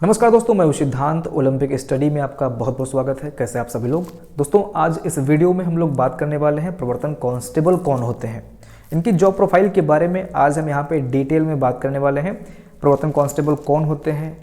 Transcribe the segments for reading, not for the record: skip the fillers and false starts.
नमस्कार दोस्तों, मैं सिद्धांत ओलंपिक स्टडी में आपका बहुत बहुत स्वागत है। कैसे आप सभी लोग। दोस्तों, आज इस वीडियो में हम लोग बात करने वाले हैं प्रवर्तन कांस्टेबल कौन होते हैं, इनकी जॉब प्रोफाइल के बारे में आज हम यहाँ पे डिटेल में बात करने वाले हैं। प्रवर्तन कांस्टेबल कौन होते हैं,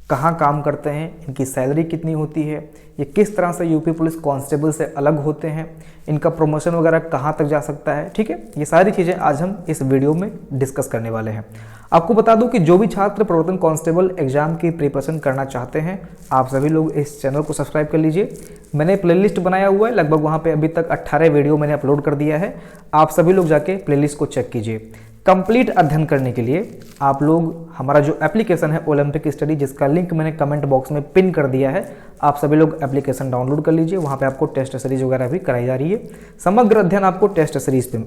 कहाँ काम करते हैं, इनकी सैलरी कितनी होती है, ये किस तरह से यूपी पुलिस कांस्टेबल से अलग होते हैं, इनका प्रमोशन वगैरह कहाँ तक जा सकता है। ठीक है, ये सारी चीज़ें आज हम इस वीडियो में डिस्कस करने वाले हैं। आपको बता दूं कि जो भी छात्र प्रवर्तन कांस्टेबल एग्जाम की प्रिपरेशन करना चाहते हैं, आप सभी लोग इस चैनल को सब्सक्राइब कर लीजिए। मैंने प्लेलिस्ट बनाया हुआ है, लगभग वहाँ पे अभी तक 18 वीडियो मैंने अपलोड कर दिया है। आप सभी लोग जाके प्लेलिस्ट को चेक कीजिए। कंप्लीट अध्ययन करने के लिए आप लोग हमारा जो एप्लीकेशन है ओलंपिक स्टडी, जिसका लिंक मैंने कमेंट बॉक्स में पिन कर दिया है, आप सभी लोग एप्लीकेशन डाउनलोड कर लीजिए। वहाँ पे आपको टेस्ट सीरीज वगैरह भी कराई जा रही है। समग्र अध्ययन आपको टेस्ट सीरीज पे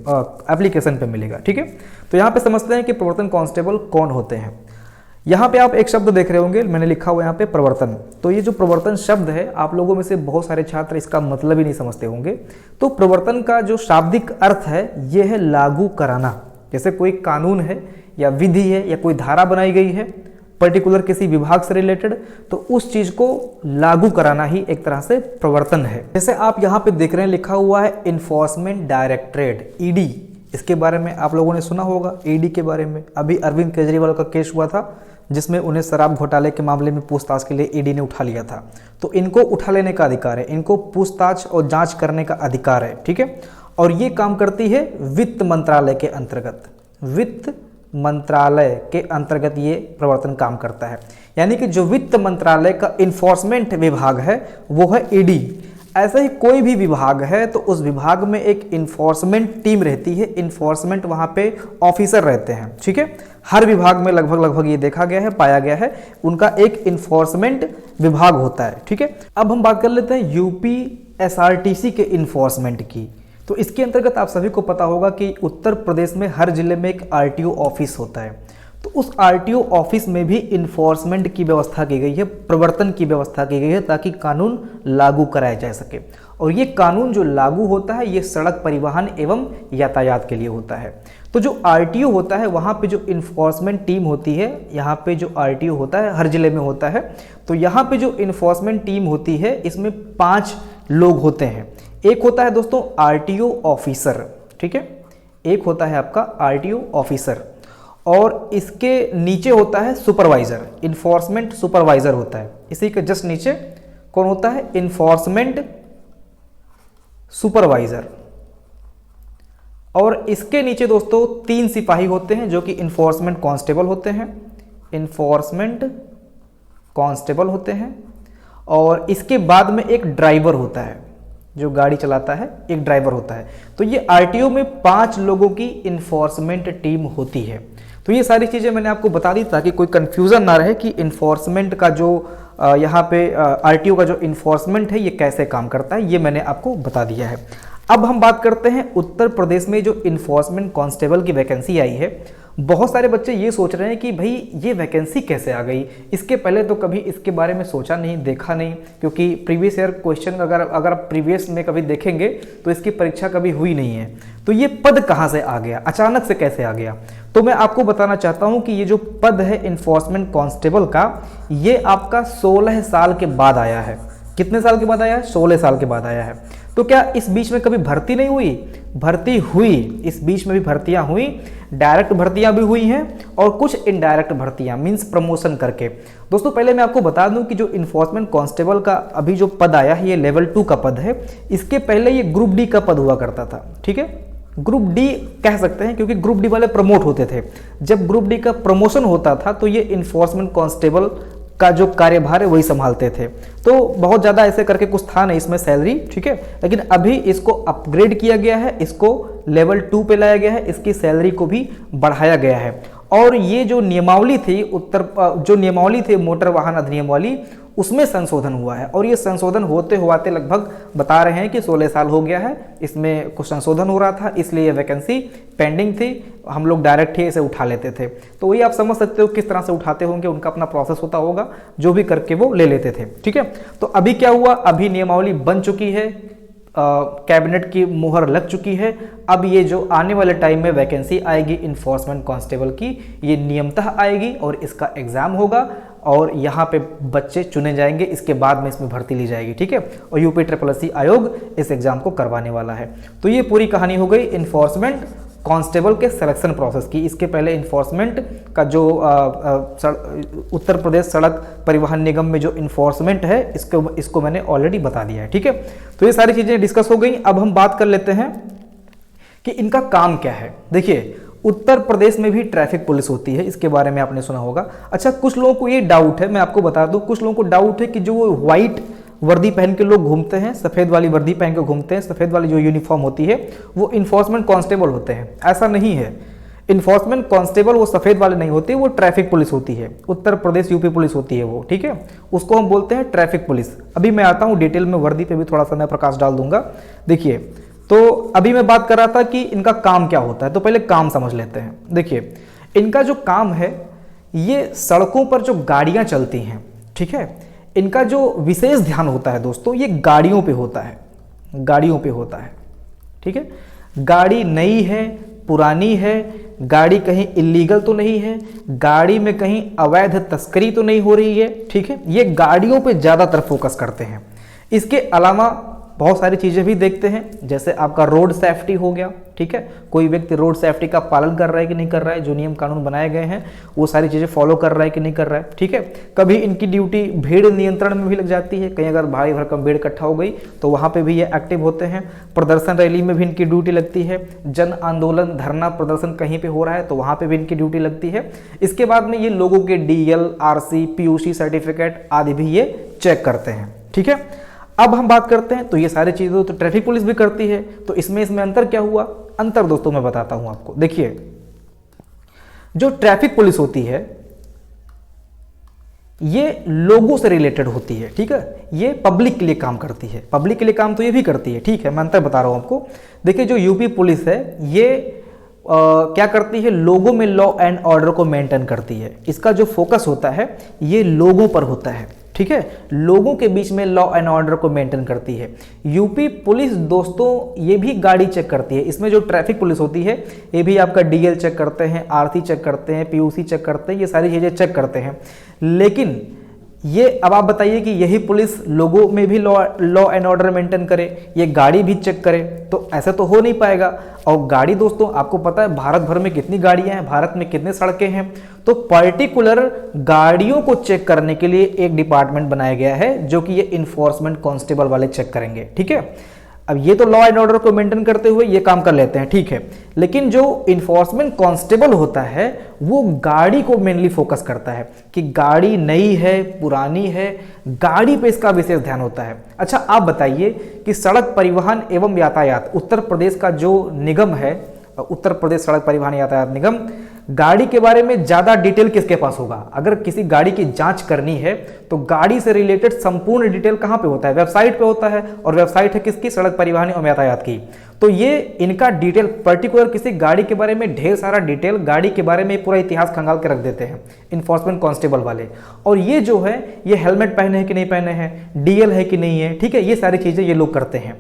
एप्लीकेशन पे मिलेगा। ठीक है, तो यहाँ पे समझते हैं कि प्रवर्तन कांस्टेबल कौन होते हैं। यहाँ पे आप एक शब्द देख रहे होंगे, मैंने लिखा हुआ यहाँ पे प्रवर्तन। तो ये जो प्रवर्तन शब्द है, आप लोगों में से बहुत सारे छात्र इसका मतलब ही नहीं समझते होंगे। तो प्रवर्तन का जो शाब्दिक अर्थ है, ये है लागू कराना। जैसे कोई कानून है या विधि है या कोई धारा बनाई गई है पर्टिकुलर किसी विभाग से रिलेटेड, तो उस चीज को लागू कराना ही एक तरह से प्रवर्तन है। जैसे आप यहाँ पे देख रहे हैं, लिखा हुआ है इन्फोर्समेंट डायरेक्टरेट, ईडी। इसके बारे में आप लोगों ने सुना होगा। ईडी के बारे में अभी अरविंद केजरीवाल का केस हुआ था, जिसमें उन्हें शराब घोटाले के मामले में पूछताछ के लिए ईडी ने उठा लिया था। तो इनको उठा लेने का अधिकार है, इनको पूछताछ और जांच करने का अधिकार है। ठीक है, और ये काम करती है वित्त मंत्रालय के अंतर्गत। वित्त मंत्रालय के अंतर्गत ये प्रवर्तन काम करता है। यानी कि जो वित्त मंत्रालय का इन्फोर्समेंट विभाग है वो है ईडी। ऐसा ही कोई भी विभाग है तो उस विभाग में एक इन्फोर्समेंट टीम रहती है, इन्फोर्समेंट वहाँ पे ऑफिसर रहते हैं। ठीक है, हर विभाग में लगभग ये देखा गया है, पाया गया है, उनका एक इन्फोर्समेंट विभाग होता है। ठीक है, अब हम बात कर लेते हैं यूपी एसआरटीसी के इन्फोर्समेंट की। तो इसके अंतर्गत आप सभी को पता होगा कि उत्तर प्रदेश में हर जिले में एक आरटीओ ऑफिस होता है। तो उस आरटीओ ऑफिस में भी इन्फोर्समेंट की व्यवस्था की गई है, प्रवर्तन की व्यवस्था की गई है, ताकि कानून लागू कराया जा सके। और ये कानून जो लागू होता है, ये सड़क परिवहन एवं यातायात के लिए होता है। तो जो आरटीओ होता है, वहाँ पे जो इन्फोर्समेंट टीम होती है, यहाँ पे जो आरटीओ होता है हर जिले में होता है। तो यहाँ पे जो इन्फोर्समेंट टीम होती है, इसमें 5 लोग होते हैं। एक होता है दोस्तों आरटीओ ऑफिसर। ठीक है, एक होता है आपका आरटीओ ऑफिसर, और इसके नीचे होता है सुपरवाइजर, इन्फोर्समेंट सुपरवाइजर होता है। इसी के जस्ट नीचे कौन होता है? Enforcement supervisor. और इसके नीचे दोस्तों 3 सिपाही होते हैं जो कि इन्फोर्समेंट कांस्टेबल होते हैं। इन्फोर्समेंट कांस्टेबल होते हैं। और इसके बाद में एक ड्राइवर होता है, जो गाड़ी चलाता है, एक ड्राइवर होता है। तो ये आरटीओ में 5 लोगों की इन्फोर्समेंट टीम होती है। तो ये सारी चीज़ें मैंने आपको बता दी ताकि कोई कंफ्यूजन ना रहे कि इन्फोर्समेंट का जो यहाँ पे आरटीओ का जो इन्फोर्समेंट है ये कैसे काम करता है, ये मैंने आपको बता दिया है। अब हम बात करते हैं उत्तर प्रदेश में जो इन्फोर्समेंट कांस्टेबल की वैकेंसी आई है। बहुत सारे बच्चे ये सोच रहे हैं कि भाई ये वैकेंसी कैसे आ गई, इसके पहले तो कभी इसके बारे में सोचा नहीं, देखा नहीं, क्योंकि प्रीवियस ईयर क्वेश्चन अगर प्रीवियस में कभी देखेंगे तो इसकी परीक्षा कभी हुई नहीं है। तो ये पद कहाँ से आ गया, अचानक से कैसे आ गया? तो मैं आपको बताना चाहता हूँ कि ये जो पद है इन्फोर्समेंट कांस्टेबल का, ये आपका 16 साल के बाद आया है। कितने साल के बाद आया है? 16 साल के बाद आया है। तो क्या इस बीच में कभी भर्ती नहीं हुई? भर्ती हुई, इस बीच में भी भर्तियां हुई, डायरेक्ट भर्तियां भी हुई हैं और कुछ इनडायरेक्ट भर्तियां, मींस प्रमोशन करके। दोस्तों, पहले मैं आपको बता दूं कि जो इन्फोर्समेंट कांस्टेबल का अभी जो पद आया है, ये लेवल 2 का पद है। इसके पहले ये ग्रुप डी का पद हुआ करता था। ठीक है, ग्रुप डी कह सकते हैं क्योंकि ग्रुप डी वाले प्रमोट होते थे। जब ग्रुप डी का प्रमोशन होता था तो ये इन्फोर्समेंट कांस्टेबल का जो कार्यभार है वही संभालते थे। तो बहुत ज़्यादा ऐसे करके कुछ था नहीं इसमें सैलरी। ठीक है, लेकिन अभी इसको अपग्रेड किया गया है, इसको लेवल 2 पे लाया गया है, इसकी सैलरी को भी बढ़ाया गया है। और ये जो नियमावली थी जो नियमावली थी मोटर वाहन अधिनियम वाली, उसमें संशोधन हुआ है। और ये संशोधन होते हुआते लगभग बता रहे हैं कि 16 साल हो गया है, इसमें कुछ संशोधन हो रहा था, इसलिए ये वैकेंसी पेंडिंग थी। हम लोग डायरेक्ट ही इसे उठा लेते थे। तो वही आप समझ सकते हो किस तरह से उठाते होंगे, उनका अपना प्रोसेस होता होगा, जो भी करके वो ले लेते थे। ठीक है, तो अभी क्या हुआ, अभी नियमावली बन चुकी है, कैबिनेट की मुहर लग चुकी है। अब ये जो आने वाले टाइम में वैकेंसी आएगी इन्फोर्समेंट कांस्टेबल की, ये नियमतः आएगी और इसका एग्जाम होगा। और यहाँ पे बच्चे चुने जाएंगे, इसके बाद में इसमें भर्ती ली जाएगी, ठीक है। और यूपी आयोग इस एग्जाम को करवाने वाला है। तो ये पूरी कहानी हो गई इन्फोर्समेंट कांस्टेबल के सिलेक्शन प्रोसेस की। इसके पहले इन्फोर्समेंट का जो उत्तर प्रदेश सड़क परिवहन निगम में जो इन्फोर्समेंट है इसको मैंने ऑलरेडी बता दिया है, ठीक है। तो ये सारी चीजें डिस्कस हो गई। अब हम बात कर लेते हैं कि इनका काम क्या है। देखिए, उत्तर प्रदेश में भी ट्रैफिक पुलिस होती है, इसके बारे में आपने सुना होगा। अच्छा, कुछ लोगों को ये डाउट है, मैं आपको बता दूं, कुछ लोगों को डाउट है कि जो वो व्हाइट वर्दी पहन के लोग घूमते हैं, सफेद वाली वर्दी पहन के घूमते हैं, सफेद वाली जो यूनिफॉर्म होती है वो इन्फोर्समेंट कांस्टेबल होते हैं। ऐसा नहीं है। इन्फोर्समेंट कांस्टेबल वो सफेद वाले नहीं होते, वो ट्रैफिक पुलिस होती है, उत्तर प्रदेश यूपी पुलिस होती है वो, ठीक है। उसको हम बोलते हैं ट्रैफिक पुलिस। अभी मैं आता हूँ डिटेल में, वर्दी पे भी थोड़ा सा मैं प्रकाश डाल दूंगा। देखिए, तो अभी मैं बात कर रहा था कि इनका काम क्या होता है, तो पहले काम समझ लेते हैं। देखिए, इनका जो काम है, ये सड़कों पर जो गाड़ियां चलती हैं, ठीक है, इनका जो विशेष ध्यान होता है दोस्तों, ये गाड़ियों पे होता है, गाड़ियों पे होता है, ठीक है। गाड़ी नई है, पुरानी है, गाड़ी कहीं इलीगल तो नहीं है, गाड़ी में कहीं अवैध तस्करी तो नहीं हो रही है, ठीक है। ये गाड़ियों पे ज़्यादातर फोकस करते हैं। इसके अलावा बहुत सारी चीज़ें भी देखते हैं, जैसे आपका रोड सेफ्टी हो गया, ठीक है। कोई व्यक्ति रोड सेफ्टी का पालन कर रहा है कि नहीं कर रहा है, जो नियम कानून बनाए गए हैं वो सारी चीज़ें फॉलो कर रहा है कि नहीं कर रहा है, ठीक है। कभी इनकी ड्यूटी भीड़ नियंत्रण में भी लग जाती है, कहीं अगर भारी भरकम भीड़ इकट्ठा हो गई तो वहाँ पे भी ये एक्टिव होते हैं। प्रदर्शन रैली में भी इनकी ड्यूटी लगती है। जन आंदोलन धरना प्रदर्शन कहीं पर हो रहा है तो वहाँ पर भी इनकी ड्यूटी लगती है। इसके बाद में ये लोगों के DL, RC, PUC सर्टिफिकेट आदि भी ये चेक करते हैं, ठीक है। अब हम बात करते हैं, तो ये सारी चीज़ें तो ट्रैफिक पुलिस भी करती है, तो इसमें अंतर क्या हुआ? अंतर दोस्तों मैं बताता हूं आपको। देखिए, जो ट्रैफिक पुलिस होती है ये लोगों से रिलेटेड होती है, ठीक है। ये पब्लिक के लिए काम करती है, पब्लिक के लिए काम तो ये भी करती है, ठीक है। मैं अंतर बता रहा हूं आपको। देखिए, जो यूपी पुलिस है ये क्या करती है? लोगों में लॉ एंड ऑर्डर को मेंटेन करती है। इसका जो फोकस होता है ये लोगों पर होता है, ठीक है। लोगों के बीच में लॉ एंड ऑर्डर को मेंटेन करती है। यूपी पुलिस दोस्तों ये भी गाड़ी चेक करती है। इसमें जो ट्रैफिक पुलिस होती है ये भी आपका DL चेक करते हैं, RC चेक करते हैं, PUC चेक करते हैं, ये सारी चीज़ें चेक करते हैं। लेकिन ये अब आप बताइए कि यही पुलिस लोगों में भी लॉ एंड ऑर्डर मेंटेन करे, ये गाड़ी भी चेक करे, तो ऐसा तो हो नहीं पाएगा। और गाड़ी दोस्तों आपको पता है भारत भर में कितनी गाड़ियां हैं, भारत में कितने सड़कें हैं, तो पर्टिकुलर गाड़ियों को चेक करने के लिए एक डिपार्टमेंट बनाया गया है जो कि ये इन्फोर्समेंट कांस्टेबल वाले चेक करेंगे, ठीक है। अब ये तो लॉ एंड ऑर्डर को मेंटेन करते हुए ये काम कर लेते हैं, ठीक है। लेकिन जो इन्फोर्समेंट कांस्टेबल होता है वो गाड़ी को मेनली फोकस करता है कि गाड़ी नई है, पुरानी है, गाड़ी पे इसका विशेष ध्यान होता है। अच्छा, आप बताइए कि सड़क परिवहन एवं यातायात उत्तर प्रदेश का जो निगम है, उत्तर प्रदेश सड़क परिवहन यातायात निगम, गाड़ी के बारे में ज्यादा डिटेल किसके पास होगा? अगर किसी गाड़ी की जांच करनी है तो गाड़ी से रिलेटेड संपूर्ण डिटेल कहां पे होता है? वेबसाइट पे होता है। और वेबसाइट है किसकी? सड़क परिवहन एवं यातायात की। तो ये इनका डिटेल पर्टिकुलर किसी गाड़ी के बारे में ढेर सारा डिटेल, गाड़ी के बारे में पूरा इतिहास खंगाल के रख देते हैं इन्फोर्समेंट कांस्टेबल वाले। और ये जो है ये हेलमेट पहने हैं कि नहीं पहने हैं, DL है कि नहीं है, ठीक है। ये सारी चीजें ये लोग करते हैं।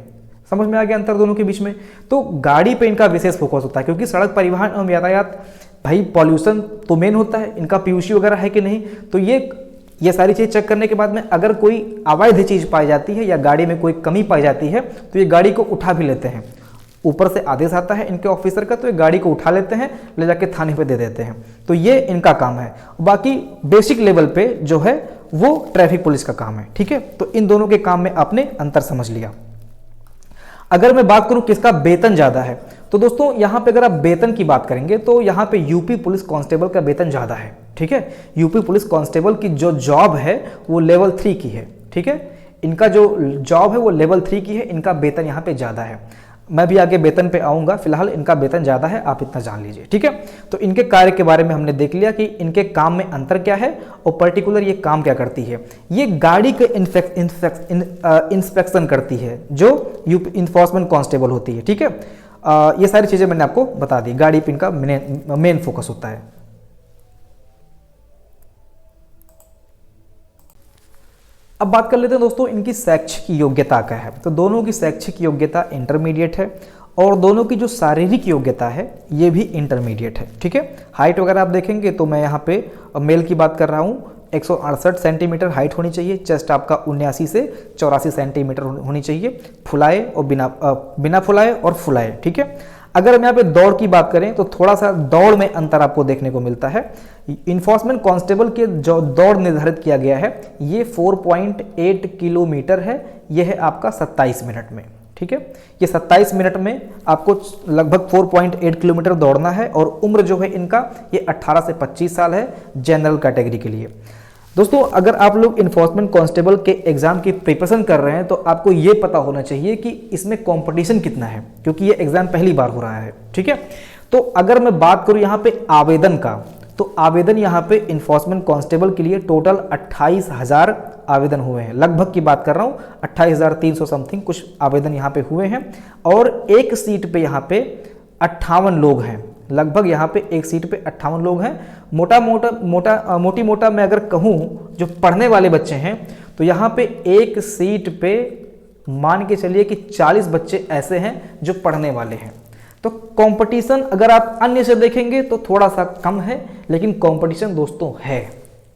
समझ में आ गया अंतर दोनों के बीच में? तो गाड़ी पे इनका विशेष फोकस होता है क्योंकि सड़क परिवहन एवं यातायात भाई पॉल्यूशन तो मेन होता है, इनका PUC वगैरह है कि नहीं, तो ये सारी चीज चेक करने के बाद में अगर कोई अवैध चीज पाई जाती है या गाड़ी में कोई कमी पाई जाती है तो ये गाड़ी को उठा भी लेते हैं। ऊपर से आदेश आता है इनके ऑफिसर का, तो ये गाड़ी को उठा लेते हैं, ले जाके थाने पे दे देते हैं। तो ये इनका काम है। बाकी बेसिक लेवल पे जो है वो ट्रैफिक पुलिस का काम है, ठीक है। तो इन दोनों के काम में आपने अंतर समझ लिया। अगर मैं बात करूं किसका वेतन ज्यादा है, तो दोस्तों यहां पे अगर आप वेतन की बात करेंगे तो यहां पे यूपी पुलिस कांस्टेबल का वेतन ज्यादा है, ठीक है। यूपी पुलिस कांस्टेबल की जो जॉब है वो लेवल 3 की है, ठीक है। इनका जो जॉब है वो लेवल 3 की है, इनका वेतन यहां पे ज्यादा है। मैं भी आगे वेतन पे आऊंगा, फिलहाल इनका वेतन ज्यादा है, आप इतना जान लीजिए, ठीक है। तो इनके कार्य के बारे में हमने देख लिया कि इनके काम में अंतर क्या है और पर्टिकुलर ये काम क्या करती है। ये गाड़ी के इंस्पेक्शन करती है जो इन्फोर्समेंट कांस्टेबल होती है, ठीक है। ये सारी चीजें मैंने आपको बता दी। गाड़ी पे इनका मेन फोकस होता है। अब बात कर लेते हैं दोस्तों इनकी शैक्षिक योग्यता क्या है। तो दोनों की शैक्षिक योग्यता इंटरमीडिएट है और दोनों की जो शारीरिक योग्यता है ये भी इंटरमीडिएट है, ठीक है। हाइट वगैरह आप देखेंगे तो मैं यहाँ पे मेल की बात कर रहा हूँ 168 सेंटीमीटर हाइट होनी चाहिए, चेस्ट आपका 79 से 84 सेंटीमीटर होनी चाहिए, फुलाए और बिना फुलाए और फुलाए, ठीक है। अगर हम यहाँ पे दौड़ की बात करें तो थोड़ा सा दौड़ में अंतर आपको देखने को मिलता है। इन्फोर्समेंट कांस्टेबल के जो दौड़ निर्धारित किया गया है ये 4.8 किलोमीटर है, यह है आपका 27 मिनट में, ठीक है। ये 27 मिनट में आपको लगभग 4.8 किलोमीटर दौड़ना है और उम्र जो है इनका ये 18 से 25 साल है जनरल कैटेगरी के लिए। दोस्तों अगर आप लोग इन्फोर्समेंट कांस्टेबल के एग्जाम की प्रिपरेशन कर रहे हैं तो आपको ये पता होना चाहिए कि इसमें कंपटीशन कितना है, क्योंकि ये एग्जाम पहली बार हो रहा है, ठीक है। तो अगर मैं बात करूं यहाँ पे आवेदन का, तो आवेदन यहाँ पे इन्फोर्समेंट कांस्टेबल के लिए टोटल 28,000 आवेदन हुए हैं, लगभग की बात कर रहा हूँ 28,300 समथिंग कुछ आवेदन यहाँ पे हुए हैं और एक सीट पे यहाँ पे 58 लोग हैं, लगभग यहाँ पे एक सीट पे 58 लोग हैं। मोटी मोटा मैं अगर कहूँ जो पढ़ने वाले बच्चे हैं तो यहाँ पे एक सीट पे मान के चलिए कि 40 बच्चे ऐसे हैं जो पढ़ने वाले हैं। तो कंपटीशन अगर आप अन्य से देखेंगे तो थोड़ा सा कम है, लेकिन कंपटीशन दोस्तों है,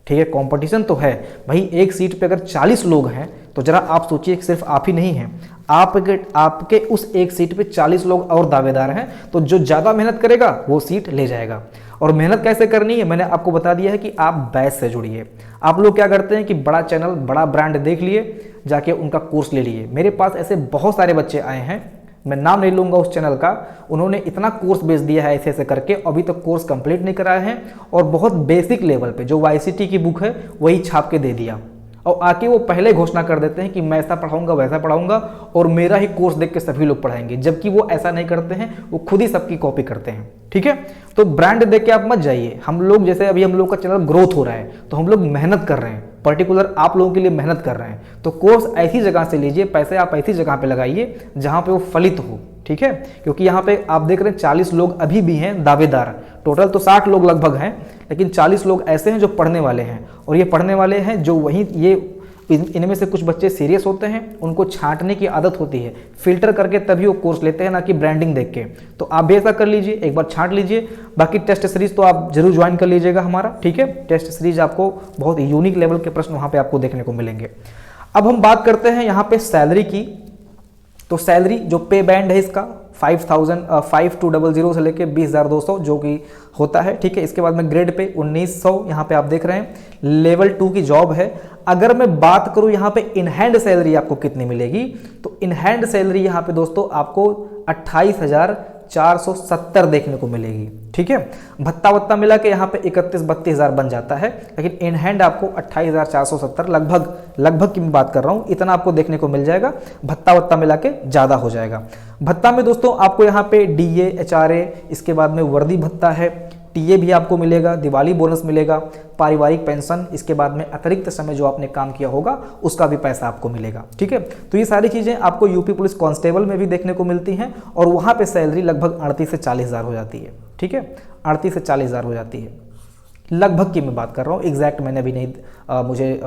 ठीक है, कंपटीशन तो है भाई। एक सीट पे अगर 40 लोग हैं तो जरा आप सोचिए सिर्फ आप ही नहीं हैं, आपके उस एक सीट पे 40 लोग और दावेदार हैं, तो जो ज़्यादा मेहनत करेगा वो सीट ले जाएगा। और मेहनत कैसे करनी है मैंने आपको बता दिया है कि आप बैच से जुड़िए। आप लोग क्या करते हैं कि बड़ा चैनल बड़ा ब्रांड देख लिए, जाके उनका कोर्स ले लिए। मेरे पास ऐसे बहुत सारे बच्चे आए हैं, मैं नाम नहीं लूँगा उस चैनल का, उन्होंने इतना कोर्स बेच दिया है ऐसे ऐसे करके, अभी तक कोर्स कंप्लीट नहीं कराए हैं और बहुत बेसिक लेवल पे जो YCT की बुक है वही छाप के दे दिया और आके वो पहले घोषणा कर देते हैं कि मैं ऐसा पढ़ाऊंगा वैसा पढ़ाऊंगा और मेरा ही कोर्स देख के सभी लोग पढ़ाएंगे, जबकि वो ऐसा नहीं करते हैं, वो खुद ही सबकी कॉपी करते हैं, ठीक है। तो ब्रांड देख के आप मत जाइए। हम लोग जैसे अभी हम लोग का चैनल ग्रोथ हो रहा है तो हम लोग मेहनत कर रहे हैं, पर्टिकुलर आप लोगों के लिए मेहनत कर रहे हैं, तो कोर्स ऐसी जगह से लीजिए, पैसे आप ऐसी जगह पे लगाइए जहाँ पे वो फलित हो, ठीक है। क्योंकि यहाँ पे आप देख रहे हैं 40 लोग अभी भी हैं दावेदार, टोटल तो 60 लोग लगभग हैं, लेकिन 40 लोग ऐसे हैं जो पढ़ने वाले हैं। और ये पढ़ने वाले हैं जो वहीं ये इनमें से कुछ बच्चे सीरियस होते हैं, उनको छांटने की आदत होती है, फिल्टर करके तभी वो कोर्स लेते हैं, ना कि ब्रांडिंग देख के। तो आप भी ऐसा कर लीजिए, एक बार छांट लीजिए। बाकी टेस्ट सीरीज तो आप जरूर ज्वाइन कर लीजिएगा हमारा, ठीक है। टेस्ट सीरीज आपको बहुत यूनिक लेवल के प्रश्न वहाँ पे आपको देखने को मिलेंगे। अब हम बात करते हैं यहाँ पे सैलरी की। तो सैलरी जो पे बैंड है इसका 5,200 से लेके 20,200 जो कि होता है, ठीक है। इसके बाद में ग्रेड पे 1900 यहाँ पे आप देख रहे हैं, लेवल 2 की जॉब है। अगर मैं बात करूँ यहाँ पे इन हैंड सैलरी आपको कितनी मिलेगी, तो इन हैंड सैलरी यहाँ पे दोस्तों आपको 28,470 देखने को मिलेगी, ठीक है। भत्ता वत्ता मिला के यहाँ पे 31-32 बन जाता है, लेकिन इन हैंड आपको 28,470 लगभग की मैं बात कर रहा हूँ, इतना आपको देखने को मिल जाएगा। भत्ता वत्ता मिला के ज़्यादा हो जाएगा। भत्ता में दोस्तों आपको यहाँ पे DA HRA, इसके बाद में वर्दी भत्ता है, TA भी आपको मिलेगा, दिवाली बोनस मिलेगा, पारिवारिक पेंशन, इसके बाद में अतिरिक्त समय जो आपने काम किया होगा उसका भी पैसा आपको मिलेगा, ठीक है। तो ये सारी चीज़ें आपको यूपी पुलिस कांस्टेबल में भी देखने को मिलती हैं और वहाँ पे सैलरी लगभग 38 से 40 हज़ार हो जाती है, ठीक है। 38 से 40 हज़ार हो जाती है, लगभग की मैं बात कर रहा हूँ, एग्जैक्ट मैंने भी नहीं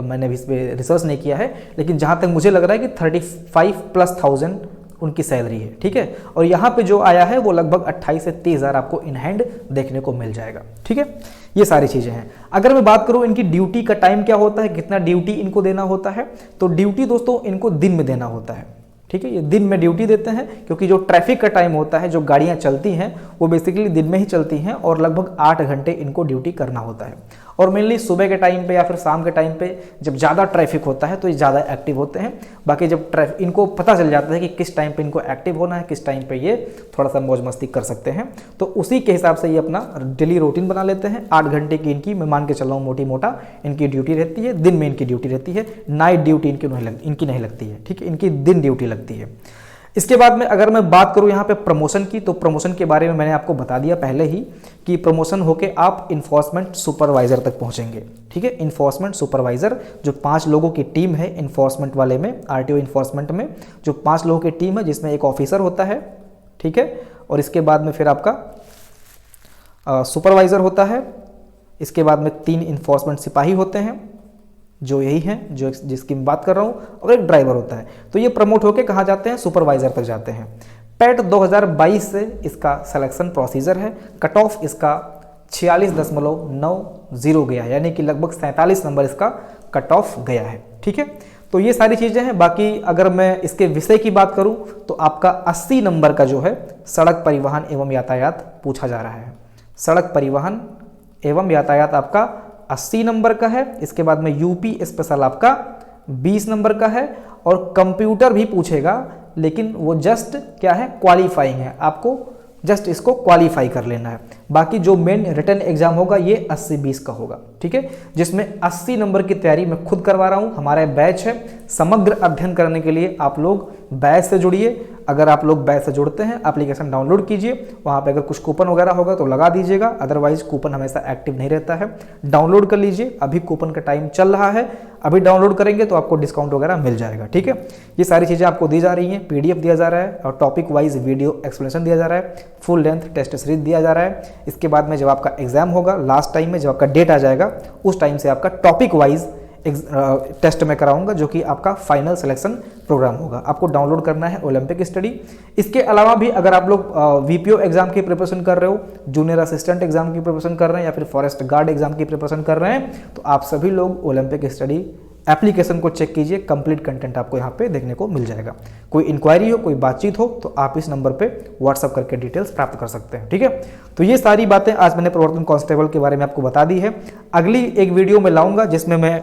मैंने भी इस पर रिसर्च नहीं किया है, लेकिन जहाँ तक मुझे लग रहा है कि 35,000+ उनकी सैलरी है, ठीक है। और यहाँ पे जो आया है वो लगभग 28 से 30 हज़ार आपको इन हैंड देखने को मिल जाएगा, ठीक है। ये सारी चीज़ें हैं। अगर मैं बात करूँ इनकी ड्यूटी का टाइम क्या होता है, कितना ड्यूटी इनको देना होता है, तो ड्यूटी दोस्तों इनको दिन में देना होता है, ठीक है। ये दिन में ड्यूटी देते हैं क्योंकि जो ट्रैफिक का टाइम होता है, जो गाड़ियाँ चलती हैं वो बेसिकली दिन में ही चलती हैं और लगभग 8 घंटे इनको ड्यूटी करना होता है। और मेनली सुबह के टाइम पे या फिर शाम के टाइम पे जब ज़्यादा ट्रैफिक होता है तो ये ज़्यादा एक्टिव होते हैं। बाकी जब इनको पता चल जाता है कि किस टाइम पे इनको एक्टिव होना है, किस टाइम पे ये थोड़ा सा मौज मस्ती कर सकते हैं, तो उसी के हिसाब से ये अपना डेली रूटीन बना लेते हैं। 8 घंटे की इनकी मैं मान के चल रहा हूँ मोटी मोटा इनकी ड्यूटी रहती है, दिन में इनकी ड्यूटी रहती है, नाइट ड्यूटी इनकी नहीं लगती है, ठीक है, इनकी दिन ड्यूटी लगती है। इसके बाद में अगर मैं बात करूं यहाँ पे प्रमोशन की, तो प्रमोशन के बारे में मैंने आपको बता दिया पहले ही कि प्रमोशन होके आप इन्फोर्समेंट सुपरवाइजर तक पहुंचेंगे, ठीक है। इन्फोर्समेंट सुपरवाइजर जो 5 लोगों की टीम है इन्फोर्समेंट वाले में, RTO इन्फोर्समेंट में जो 5 लोगों की टीम है जिसमें एक ऑफिसर होता है, ठीक है। और इसके बाद में फिर आपका सुपरवाइजर होता है, इसके बाद में 3 इन्फोर्समेंट सिपाही होते हैं जो यही हैं जो जिसकी मैं बात कर रहा हूँ, और एक ड्राइवर होता है। तो ये प्रमोट होके कहाँ जाते हैं, सुपरवाइजर तक जाते हैं। पैट 2022 से इसका सिलेक्शन प्रोसीजर है। कट ऑफ इसका 46.90 गया है, यानी कि लगभग 47 नंबर इसका कट ऑफ गया है। ठीक है, तो ये सारी चीज़ें हैं। बाकी अगर मैं इसके विषय की बात करूं तो आपका 80 नंबर का जो है सड़क परिवहन एवं यातायात पूछा जा रहा है। सड़क परिवहन एवं यातायात आपका 80 नंबर का है। इसके बाद में यूपी स्पेशल आपका 20 नंबर का है, और कंप्यूटर भी पूछेगा, लेकिन वो जस्ट क्या है, क्वालिफाइंग है, आपको जस्ट इसको क्वालिफाई कर लेना है। बाकी जो मेन रिटन एग्जाम होगा ये 80-20 का होगा। ठीक है, जिसमें 80 नंबर की तैयारी मैं खुद करवा रहा हूँ। हमारा बैच है, समग्र अध्ययन करने के लिए आप लोग बैच से जुड़िए। अगर आप लोग बैच से जुड़ते हैं, एप्लीकेशन डाउनलोड कीजिए, वहाँ पे अगर कुछ कूपन वगैरह होगा तो लगा दीजिएगा, अदरवाइज कूपन हमेशा एक्टिव नहीं रहता है। डाउनलोड कर लीजिए, अभी कूपन का टाइम चल रहा है, अभी डाउनलोड करेंगे तो आपको डिस्काउंट वगैरह मिल जाएगा। ठीक है, ये सारी चीज़ें आपको दी जा रही हैं, PDF दिया जा रहा है और टॉपिक वाइज वीडियो एक्सप्लेनेशन दिया जा रहा है, फुल लेंथ टेस्ट सीरीज दिया जा रहा है। इसके बाद में जब आपका एग्जाम होगा, लास्ट टाइम में जब आपका डेट आ जाएगा, उस टाइम से आपका टॉपिक वाइज टेस्ट में कराऊंगा, जो कि आपका फाइनल सिलेक्शन प्रोग्राम होगा। आपको डाउनलोड करना है ओलंपिक स्टडी। इसके अलावा भी अगर आप लोग VPO एग्जाम की प्रिपरेशन कर रहे हो, जूनियर असिस्टेंट एग्जाम की प्रिपरेशन कर रहे हैं, या फिर फॉरेस्ट गार्ड एग्जाम की प्रिपरेशन कर रहे हैं, तो आप सभी लोग ओलंपिक स्टडी एप्लीकेशन को चेक कीजिए। कंप्लीट कंटेंट आपको यहाँ पे देखने को मिल जाएगा। कोई इंक्वायरी हो, कोई बातचीत हो, तो आप इस नंबर पे व्हाट्सअप करके डिटेल्स प्राप्त कर सकते हैं। ठीक है, तो ये सारी बातें आज मैंने प्रवर्तन कांस्टेबल के बारे में आपको बता दी है। अगली एक वीडियो में लाऊंगा जिसमें मैं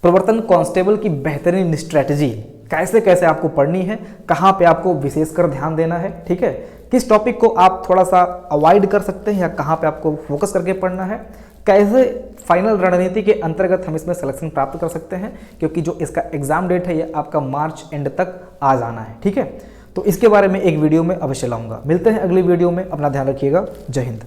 प्रवर्तन कांस्टेबल की बेहतरीन स्ट्रैटेजी कैसे कैसे आपको पढ़नी है, कहाँ पे आपको विशेषकर ध्यान देना है, ठीक है, किस टॉपिक को आप थोड़ा सा अवॉइड कर सकते हैं या कहाँ पे आपको फोकस करके पढ़ना है, कैसे फाइनल रणनीति के अंतर्गत हम इसमें सिलेक्शन प्राप्त कर सकते हैं, क्योंकि जो इसका एग्जाम डेट है ये आपका मार्च एंड तक आ जाना है। ठीक है, तो इसके बारे में एक वीडियो में अवश्य लाऊंगा। मिलते हैं अगली वीडियो में, अपना ध्यान रखिएगा। जय हिंद।